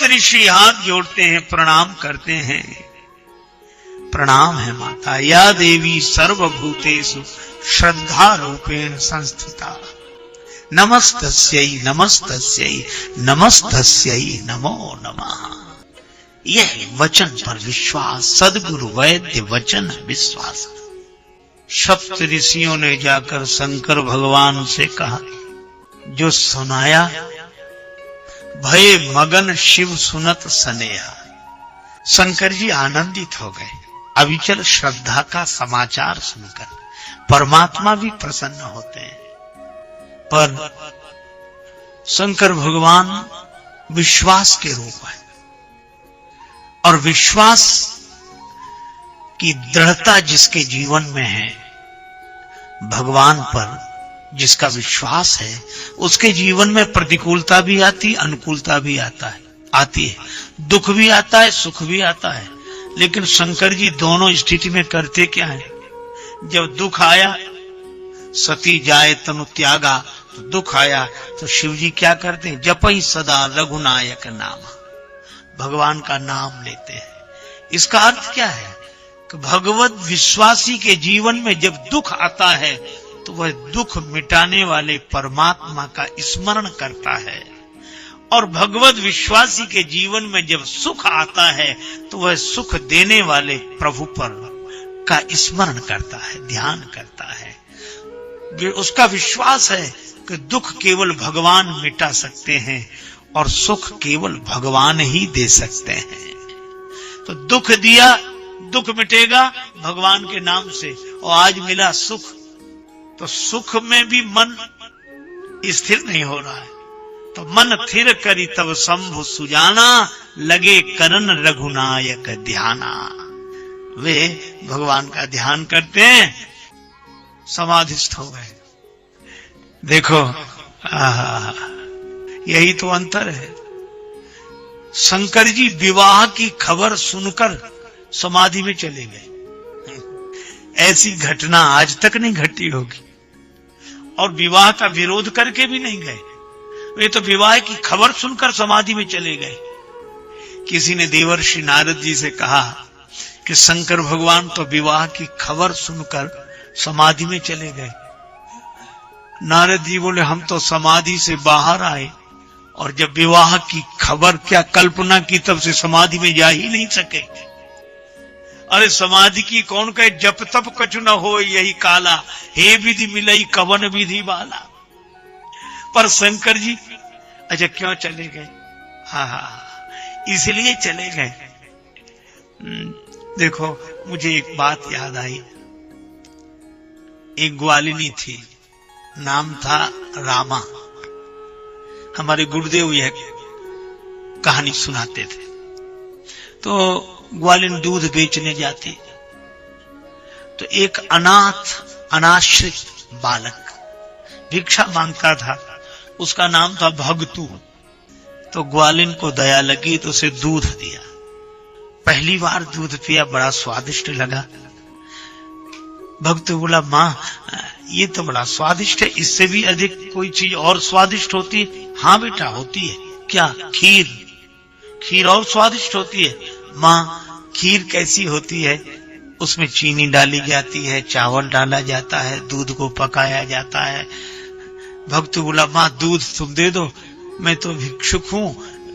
सप्त ऋषि हाथ जोड़ते हैं, प्रणाम करते हैं। प्रणाम है माता। या देवी सर्वभूतेषु श्रद्धा रूपेण संस्थिता, नमस्तस्यै नमस्तस्यै नमस्तस्यै नमो नमः। यह वचन पर विश्वास, सदगुरु वैद्य वचन विश्वास। सप्त ऋषियों ने जाकर शंकर भगवान से कहा, जो सुनाया भय मगन शिव सुनत सनेहा। शंकर जी आनंदित हो गए अविचल श्रद्धा का समाचार सुनकर। परमात्मा भी प्रसन्न होते हैं, पर शंकर भगवान विश्वास के रूप है, और विश्वास की दृढ़ता जिसके जीवन में है, भगवान पर जिसका विश्वास है, उसके जीवन में प्रतिकूलता भी आती, अनुकूलता भी आती है, दुख भी आता है, सुख भी आता है। लेकिन शंकर जी दोनों स्थिति में करते क्या है? जब दुख आया, सती जाए तनु त्यागा, तो दुख आया तो शिव जी क्या करते हैं? जपई सदा रघुनायक नाम, भगवान का नाम लेते हैं। इसका अर्थ क्या है कि भगवत विश्वासी के जीवन में जब दुख आता है तो वह दुख मिटाने वाले परमात्मा का स्मरण करता है, और भगवत विश्वासी के जीवन में जब सुख आता है तो वह सुख देने वाले प्रभु पर का स्मरण करता है, ध्यान करता है। उसका विश्वास है कि दुख केवल भगवान मिटा सकते हैं और सुख केवल भगवान ही दे सकते हैं। तो दुख दिया, दुख मिटेगा भगवान के नाम से, और आज मिला सुख, तो सुख में भी मन स्थिर नहीं हो रहा है। तो मन थिर करी तब शंभु सुजाना, लगे करन रघुनायक ध्याना। वे भगवान का ध्यान करते हैं, समाधिस्थ हो गए। देखो यही तो अंतर है। शंकर जी विवाह की खबर सुनकर समाधि में चले गए। ऐसी घटना आज तक नहीं घटी होगी, और विवाह का विरोध करके भी नहीं गए। वे तो विवाह की खबर सुनकर समाधि में चले गए। किसी ने देवर्षि नारद जी से कहा कि शंकर भगवान तो विवाह की खबर सुनकर समाधि में चले गए। नारद जी बोले, हम तो समाधि से बाहर आए, और जब विवाह की खबर क्या कल्पना की, तब से समाधि में जा ही नहीं सके। अरे समाधि की कौन कहे, जप तप कछु न हो यही काला, हे विधि मिलई कवन विधि वाला। पर शंकर जी अच्छा क्यों चले गए? इसलिए चले गए। देखो मुझे एक बात याद आई। एक ग्वालिनी थी, नाम था रामा। हमारे गुरुदेव यह कहानी सुनाते थे। तो ग्वालिन दूध बेचने जाती, तो एक अनाश्रित बालक भिक्षा मांगता था, उसका नाम था भगतू। तो ग्वालिन को दया लगी तो उसे दूध दिया। पहली बार दूध पिया, बड़ा स्वादिष्ट लगा। भगतू बोला, माँ ये तो बड़ा स्वादिष्ट है, इससे भी अधिक कोई चीज और स्वादिष्ट होती है? हाँ बेटा होती है। क्या? खीर। खीर और स्वादिष्ट होती है। माँ खीर कैसी होती है? उसमें चीनी डाली जाती है, चावल डाला जाता है, दूध को पकाया जाता है। भक्तु बोला, माँ दूध तुम दे दो, मैं तो भिक्षुक हूं,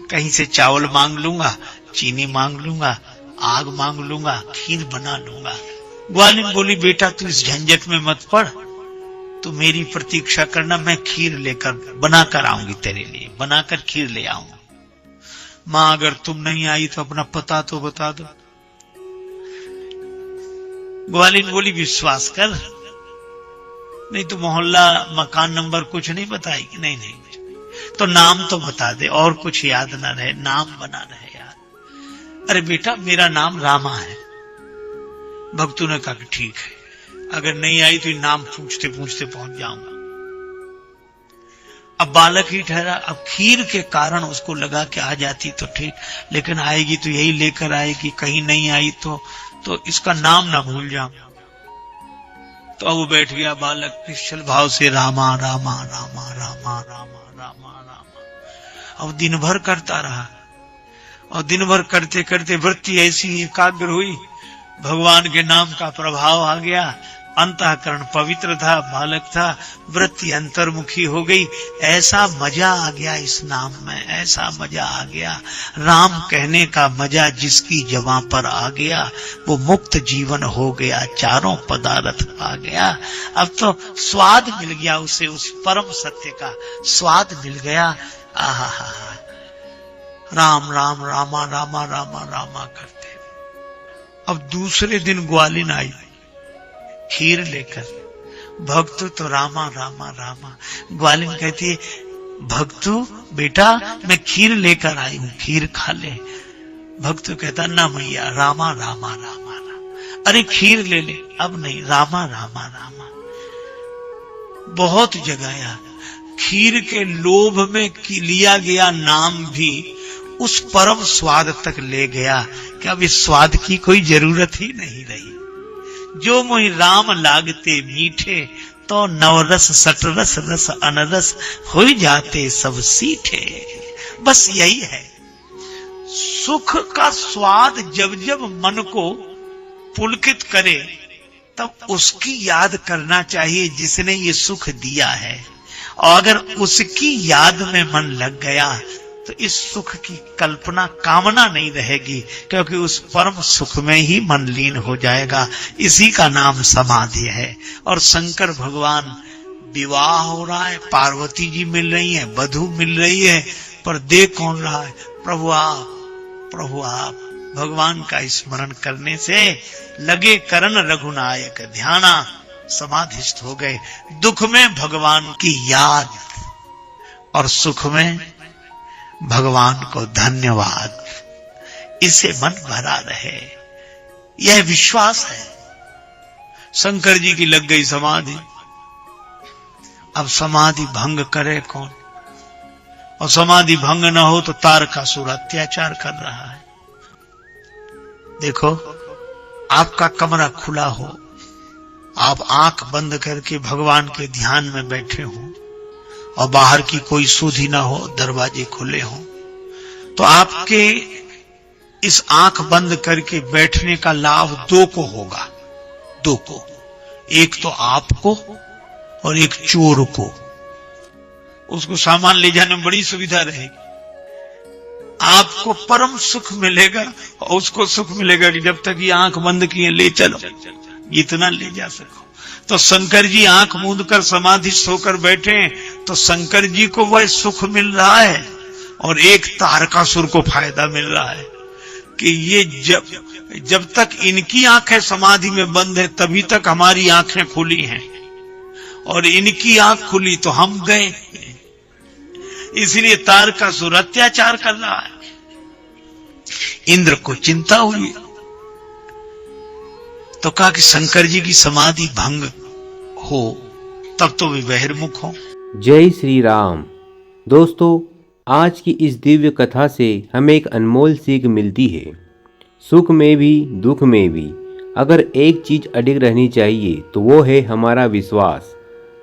कहीं से चावल मांग लूंगा, चीनी मांग लूंगा, आग मांग लूंगा, खीर बना लूंगा। ग्वालिन बोली, बेटा तू इस झंझट में मत पड़, तू मेरी प्रतीक्षा करना, मैं खीर लेकर बनाकर आऊंगी, तेरे लिए बनाकर खीर ले आऊंगी। माँ अगर तुम नहीं आई तो अपना पता तो बता दो। ग्वालिन बोली, विश्वास कर, नहीं तो मोहल्ला मकान नंबर कुछ नहीं बताएगी। नहीं नहीं, तो नाम तो बता दे, और कुछ याद ना रहे, नाम बना रहे यार। अरे बेटा मेरा नाम रामा है। भक्तों ने कहा कि ठीक है, अगर नहीं आई तो नाम पूछते पूछते पहुंच जाऊंगा। अब बालक ही ठहरा। अब खीर के कारण उसको लगा कि आ जाती तो ठीक, लेकिन आएगी तो यही लेकर आएगी, कहीं नहीं आई तो इसका नाम ना भूल जाऊं। तो अब वो बैठ गया बालक निश्चल भाव से, रामा रामा रामा रामा रामा रामा रामा। अब दिन भर करता रहा। और दिन भर करते करते वृत्ति ऐसी एकाग्र हुई, भगवान के नाम का प्रभाव आ गया, अंतःकरण पवित्र था, बालक था, वृत्ति अंतर्मुखी हो गई। ऐसा मजा आ गया इस नाम में, ऐसा मजा आ गया। राम कहने का मजा जिसकी जबां पर आ गया वो मुक्त जीवन हो गया, चारों पदार्थ पा गया। अब तो स्वाद मिल गया उसे, उस परम सत्य का स्वाद मिल गया। आहा, राम राम रामा रामा रामा रामा करते। अब दूसरे दिन ग्वालिन आई खीर लेकर, भक्तु तो रामा रामा रामा। ग्वालिन कहती है, भक्तु बेटा मैं खीर लेकर आई हूं, खीर खा ले। भक्तु कहता, ना मैया, रामा रामा रामा रामा। अरे खीर ले ले। अब नहीं, रामा रामा रामा। बहुत जगाया, खीर के लोभ में लिया गया नाम भी उस परम स्वाद तक ले गया कि अब इस स्वाद की कोई जरूरत ही नहीं रही। जो मोहि राम लागते मीठे, तो नवरस सटरस रस अनरस हो जाते सब सीठे। बस यही है, सुख का स्वाद जब जब मन को पुलकित करे तब उसकी याद करना चाहिए जिसने ये सुख दिया है। और अगर उसकी याद में मन लग गया तो इस सुख की कल्पना कामना नहीं रहेगी, क्योंकि उस परम सुख में ही मन लीन हो जाएगा। इसी का नाम समाधि है। और शंकर भगवान, विवाह हो रहा है, पार्वती जी मिल रही हैं, वधू मिल रही है, पर देख कौन रहा है? प्रभु आप, प्रभु आप। भगवान का स्मरण करने से लगे करण रघुनायक ध्याना, समाधिस्थ हो गए। दुख में भगवान की याद और सुख में भगवान को धन्यवाद, इसे मन भरा रहे, यह विश्वास है। शंकर जी की लग गई समाधि। अब समाधि भंग करे कौन? और समाधि भंग न हो तो तारकासुर अत्याचार कर रहा है। देखो, आपका कमरा खुला हो, आप आंख बंद करके भगवान के ध्यान में बैठे हो और बाहर की कोई सुधि ना हो, दरवाजे खुले हो, तो आपके इस आंख बंद करके बैठने का लाभ दो को होगा, दो को। एक तो आपको और एक चोर को। उसको सामान ले जाने में बड़ी सुविधा रहेगी। आपको परम सुख मिलेगा और उसको सुख मिलेगा कि जब तक ये आंख बंद किए ले चलो, इतना ले जा सको। तो शंकर जी आंख मूंद कर समाधिस्थ होकर बैठे, तो शंकर जी को वह सुख मिल रहा है और एक तारकासुर को फायदा मिल रहा है कि ये जब तक इनकी आंखें समाधि में बंद है तभी तक हमारी आंखें खुली हैं, और इनकी आंख खुली तो हम गए। इसलिए तारकासुर अत्याचार कर रहा है। इंद्र को चिंता हुई तो कहा कि शंकर जी की समाधि भंग हो तब तो वे बहिर्मुख हो। जय श्री राम। दोस्तों, आज की इस दिव्य कथा से हमें एक अनमोल सीख मिलती है। सुख में भी दुख में भी अगर एक चीज अडिग रहनी चाहिए तो वो है हमारा विश्वास।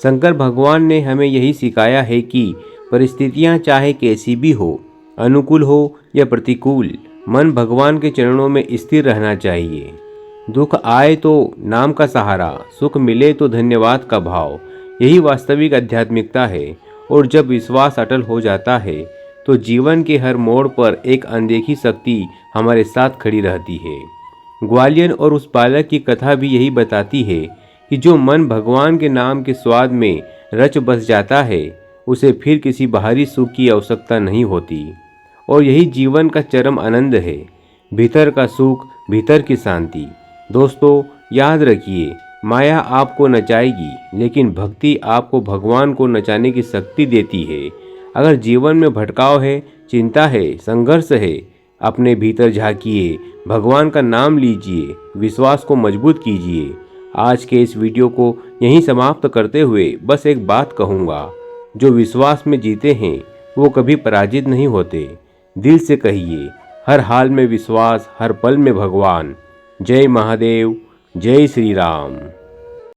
शंकर भगवान ने हमें यही सिखाया है कि परिस्थितियां चाहे कैसी भी हो, अनुकूल हो या प्रतिकूल, मन भगवान के चरणों में स्थिर रहना चाहिए। दुख आए तो नाम का सहारा, सुख मिले तो धन्यवाद का भाव, यही वास्तविक आध्यात्मिकता है। और जब विश्वास अटल हो जाता है तो जीवन के हर मोड़ पर एक अनदेखी शक्ति हमारे साथ खड़ी रहती है। ग्वालियर और उस बालक की कथा भी यही बताती है कि जो मन भगवान के नाम के स्वाद में रच बस जाता है उसे फिर किसी बाहरी सुख की आवश्यकता नहीं होती। और यही जीवन का चरम आनंद है, भीतर का सुख, भीतर की शांति। दोस्तों, याद रखिए, माया आपको नचाएगी लेकिन भक्ति आपको भगवान को नचाने की शक्ति देती है। अगर जीवन में भटकाव है, चिंता है, संघर्ष है, अपने भीतर झांकिए, भगवान का नाम लीजिए, विश्वास को मजबूत कीजिए। आज के इस वीडियो को यहीं समाप्त करते हुए बस एक बात कहूँगा, जो विश्वास में जीते हैं वो कभी पराजित नहीं होते। दिल से कहिए, हर हाल में विश्वास, हर पल में भगवान। जय महादेव, जय श्री राम।